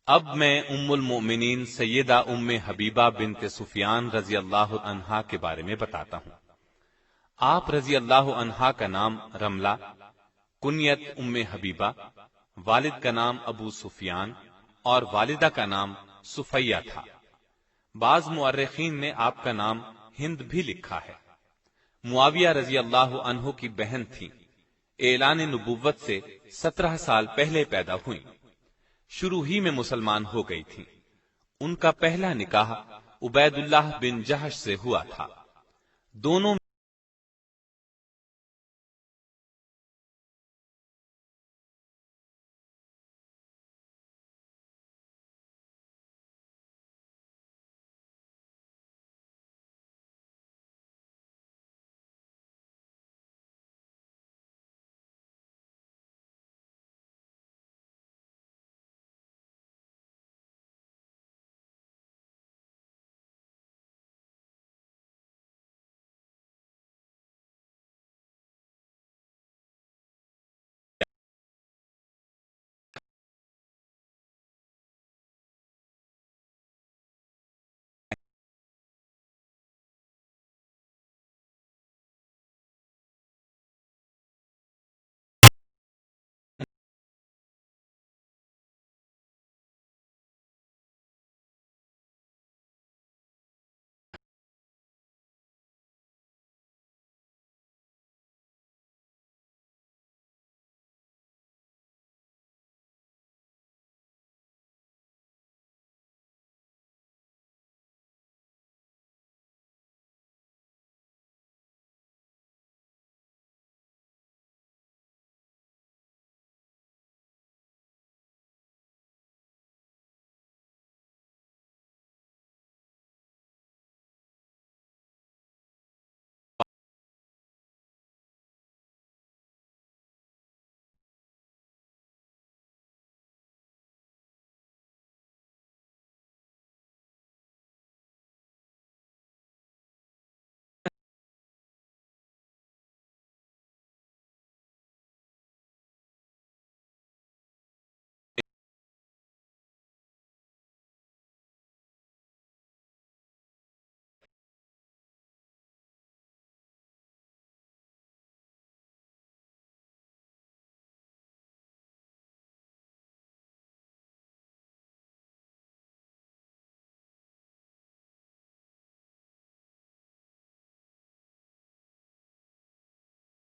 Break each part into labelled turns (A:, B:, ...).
A: اب میں ام المؤمنین سیدہ ام حبیبہ بنت سفیان رضی اللہ عنہا کے بارے میں بتاتا ہوں۔ آپ رضی اللہ عنہا کا نام رملہ، کنیت ام حبیبہ، والد کا نام ابو سفیان اور والدہ کا نام صفیہ تھا۔ بعض مورخین نے آپ کا نام ہند بھی لکھا ہے۔ معاویہ رضی اللہ عنہ کی بہن تھی، اعلان نبوت سے 17 سال پہلے پیدا ہوئی، شروع ہی میں مسلمان ہو گئی تھی۔ ان کا پہلا نکاح عبید اللہ بن جہش سے ہوا تھا۔ دونوں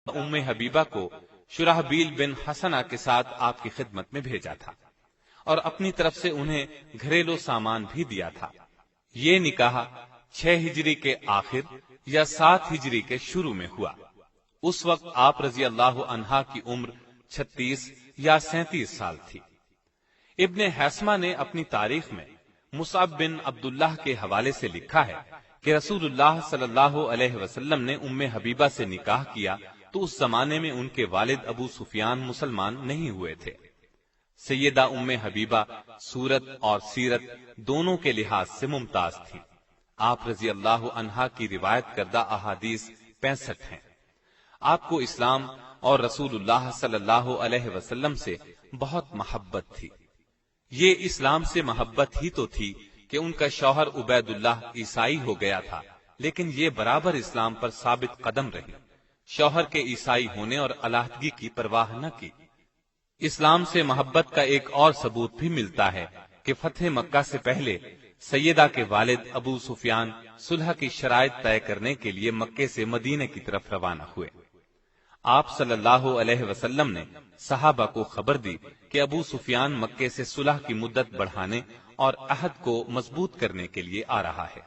A: ام حبیبہ کو شرحبیل بن حسنہ کے ساتھ آپ کی خدمت میں بھیجا تھا اور اپنی طرف سے انہیں گھریلو سامان بھی دیا تھا۔ یہ نکاح 6 ہجری کے آخر یا 7 ہجری کے شروع میں ہوا۔ اس وقت آپ رضی اللہ عنہا کی عمر 36 یا 37 سال تھی۔ ابن حیثمہ نے اپنی تاریخ میں مصعب بن عبداللہ کے حوالے سے لکھا ہے کہ رسول اللہ صلی اللہ علیہ وسلم نے ام حبیبہ سے نکاح کیا تو اس زمانے میں ان کے والد ابو سفیان مسلمان نہیں ہوئے تھے۔ سیدہ ام حبیبہ صورت اور سیرت دونوں کے لحاظ سے ممتاز تھی۔ آپ رضی اللہ عنہا کی روایت کردہ احادیث 65 ہیں۔ آپ کو اسلام اور رسول اللہ صلی اللہ علیہ وسلم سے بہت محبت تھی۔ یہ اسلام سے محبت ہی تو تھی کہ ان کا شوہر عبید اللہ عیسائی ہو گیا تھا، لیکن یہ برابر اسلام پر ثابت قدم رہی، شوہر کے عیسائی ہونے اور علیحدگی کی پرواہ نہ کی۔ اسلام سے محبت کا ایک اور ثبوت بھی ملتا ہے کہ فتح مکہ سے پہلے سیدہ کے والد ابو سفیان صلح کی شرائط طے کرنے کے لیے مکے سے مدینے کی طرف روانہ ہوئے۔ آپ صلی اللہ علیہ وسلم نے صحابہ کو خبر دی کہ ابو سفیان مکے سے صلح کی مدت بڑھانے اور عہد کو مضبوط کرنے کے لیے آ رہا ہے۔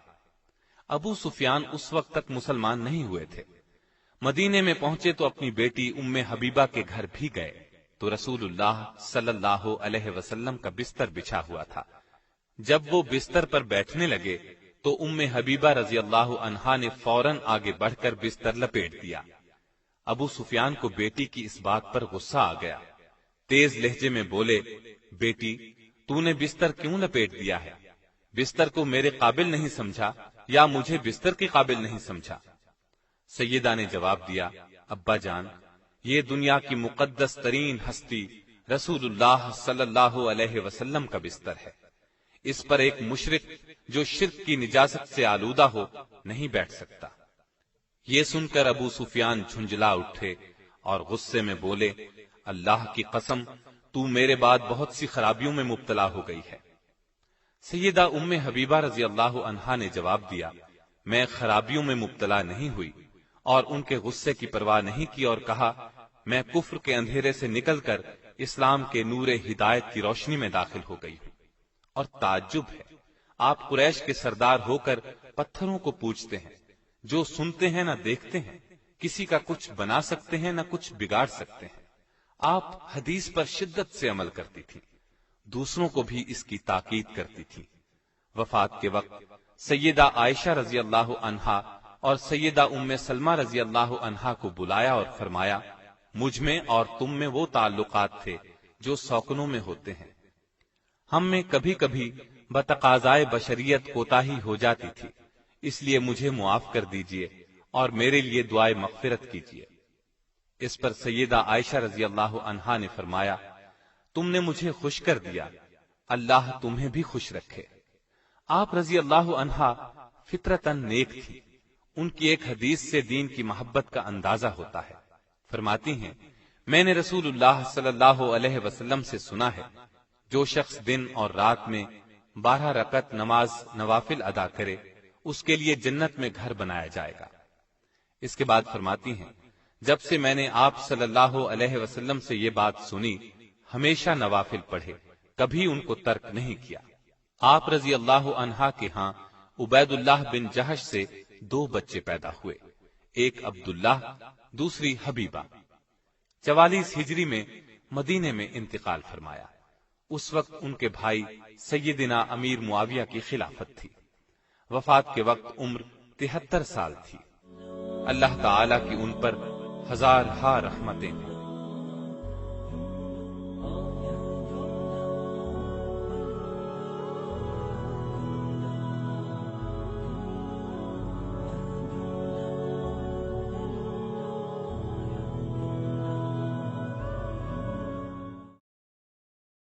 A: ابو سفیان اس وقت تک مسلمان نہیں ہوئے تھے۔ مدینے میں پہنچے تو اپنی بیٹی ام حبیبہ کے گھر بھی گئے تو رسول اللہ صلی اللہ علیہ وسلم کا بستر بچھا ہوا تھا۔ جب وہ بستر پر بیٹھنے لگے تو ام حبیبہ رضی اللہ عنہا نے فوراً آگے بڑھ کر بستر لپیٹ دیا۔ ابو سفیان کو بیٹی کی اس بات پر غصہ آ گیا، تیز لہجے میں بولے، بیٹی تو نے بستر کیوں لپیٹ دیا ہے؟ بستر کو میرے قابل نہیں سمجھا یا مجھے بستر کے قابل نہیں سمجھا؟ سیدہ نے جواب دیا، ابا جان، یہ دنیا کی مقدس ترین ہستی رسول اللہ صلی اللہ علیہ وسلم کا بستر ہے، اس پر ایک مشرک جو شرک کی نجاست سے آلودہ ہو نہیں بیٹھ سکتا۔ یہ سن کر ابو سفیان جھنجلا اٹھے اور غصے میں بولے، اللہ کی قسم، تو میرے بعد بہت سی خرابیوں میں مبتلا ہو گئی ہے۔ سیدہ ام حبیبہ رضی اللہ عنہا نے جواب دیا، میں خرابیوں میں مبتلا نہیں ہوئی، اور ان کے غصے کی پرواہ نہیں کی اور کہا، میں کفر کے اندھیرے سے نکل کر اسلام کے نور ہدایت کی روشنی میں داخل ہو گئی ہوں۔ اور تعجب ہے، آپ قریش کے سردار ہو کر پتھروں کو پوجتے ہیں، جو سنتے ہیں نہ دیکھتے ہیں، کسی کا کچھ بنا سکتے ہیں نہ کچھ بگاڑ سکتے ہیں۔ آپ حدیث پر شدت سے عمل کرتی تھی، دوسروں کو بھی اس کی تاکید کرتی تھی۔ وفات کے وقت سیدہ عائشہ رضی اللہ عنہا اور سیدہ ام سلمہ رضی اللہ عنہا کو بلایا اور فرمایا، مجھ میں اور تم میں وہ تعلقات تھے جو سوکنوں میں ہوتے ہیں، ہم میں کبھی کبھی بتقاضائے بشریت کوتاہی ہو جاتی تھی، اس لیے مجھے معاف کر دیجئے اور میرے لیے دعائے مغفرت کیجئے۔ اس پر سیدہ عائشہ رضی اللہ عنہا نے فرمایا، تم نے مجھے خوش کر دیا، اللہ تمہیں بھی خوش رکھے۔ آپ رضی اللہ عنہا فطرتاً نیک تھی، ان کی ایک حدیث سے دین کی محبت کا اندازہ ہوتا ہے۔ فرماتی ہیں، میں نے رسول اللہ صلی اللہ علیہ وسلم سے سنا ہے، جو شخص دن اور رات میں 12 رکعت نماز نوافل ادا کرے، اس کے لیے جنت میں گھر بنایا جائے گا۔ اس کے بعد فرماتی ہیں، جب سے میں نے آپ صلی اللہ علیہ وسلم سے یہ بات سنی، ہمیشہ نوافل پڑھے، کبھی ان کو ترک نہیں کیا۔ آپ رضی اللہ عنہا کے ہاں عبید اللہ بن جہش سے 2 بچے پیدا ہوئے، ایک عبداللہ، دوسری حبیبہ۔ 44 ہجری میں مدینے میں انتقال فرمایا۔ اس وقت ان کے بھائی سیدنا امیر معاویہ کی خلافت تھی۔ وفات کے وقت عمر 73 سال تھی۔ اللہ تعالی کی ان پر ہزارہا رحمتیں ہیں۔